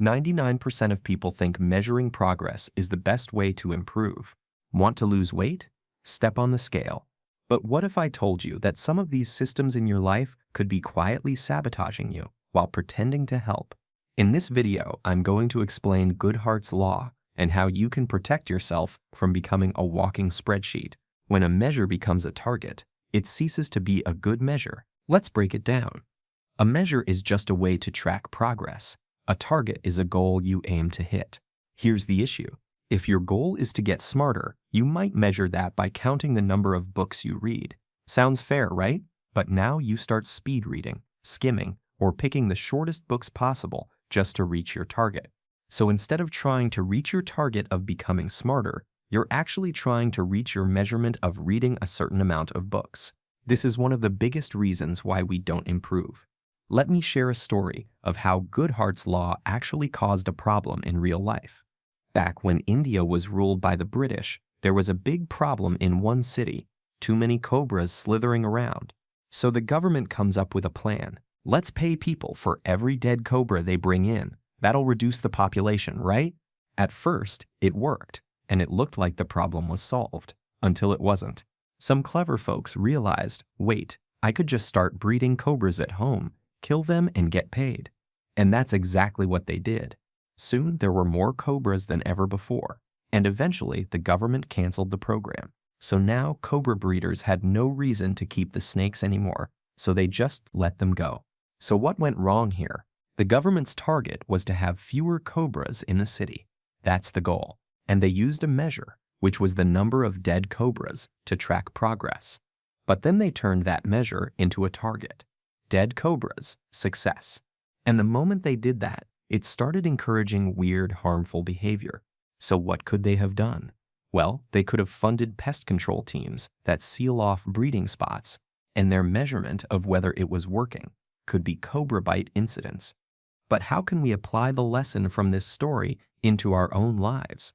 99% of people think measuring progress is the best way to improve. Want to lose weight? Step on the scale. But what if I told you that some of these systems in your life could be quietly sabotaging you while pretending to help? In this video, I'm going to explain Goodhart's law and how you can protect yourself from becoming a walking spreadsheet. When a measure becomes a target, it ceases to be a good measure. Let's break it down. A measure is just a way to track progress. A target is a goal you aim to hit. Here's the issue. If your goal is to get smarter, you might measure that by counting the number of books you read. Sounds fair, right? But now you start speed reading, skimming, or picking the shortest books possible just to reach your target. So instead of trying to reach your target of becoming smarter, you're actually trying to reach your measurement of reading a certain amount of books. This is one of the biggest reasons why we don't improve. Let me share a story of how Goodhart's law actually caused a problem in real life. Back when India was ruled by the British, there was a big problem in one city: too many cobras slithering around. So the government comes up with a plan. Let's pay people for every dead cobra they bring in. That'll reduce the population, right? At first, it worked, and it looked like the problem was solved, until it wasn't. Some clever folks realized, wait, I could just start breeding cobras at home, kill them, and get paid. And that's exactly what they did. Soon, there were more cobras than ever before, and eventually the government canceled the program. So now cobra breeders had no reason to keep the snakes anymore, so they just let them go. So what went wrong here? The government's target was to have fewer cobras in the city. That's the goal. And they used a measure, which was the number of dead cobras, to track progress. But then they turned that measure into a target. Dead cobras, success. And the moment they did that, it started encouraging weird, harmful behavior. So what could they have done? Well, they could have funded pest control teams that seal off breeding spots, and their measurement of whether it was working could be cobra bite incidents. But how can we apply the lesson from this story into our own lives?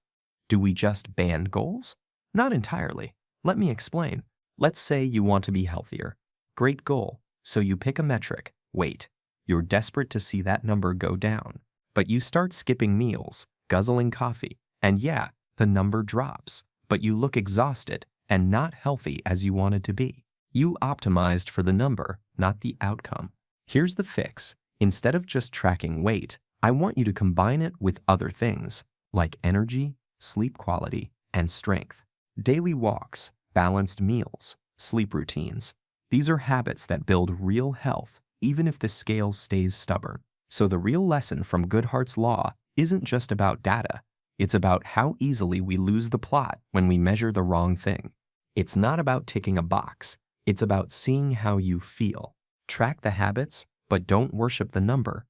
Do we just ban goals? Not entirely. Let me explain. Let's say you want to be healthier. Great goal. So you pick a metric, weight. You're desperate to see that number go down. But you start skipping meals, guzzling coffee, and yeah, the number drops. But you look exhausted and not healthy as you wanted to be. You optimized for the number, not the outcome. Here's the fix. Instead of just tracking weight, I want you to combine it with other things like energy, sleep quality, and strength. Daily walks, balanced meals, sleep routines. These are habits that build real health, even if the scale stays stubborn. So the real lesson from Goodhart's law isn't just about data. It's about how easily we lose the plot when we measure the wrong thing. It's not about ticking a box. It's about seeing how you feel. Track the habits, but don't worship the number.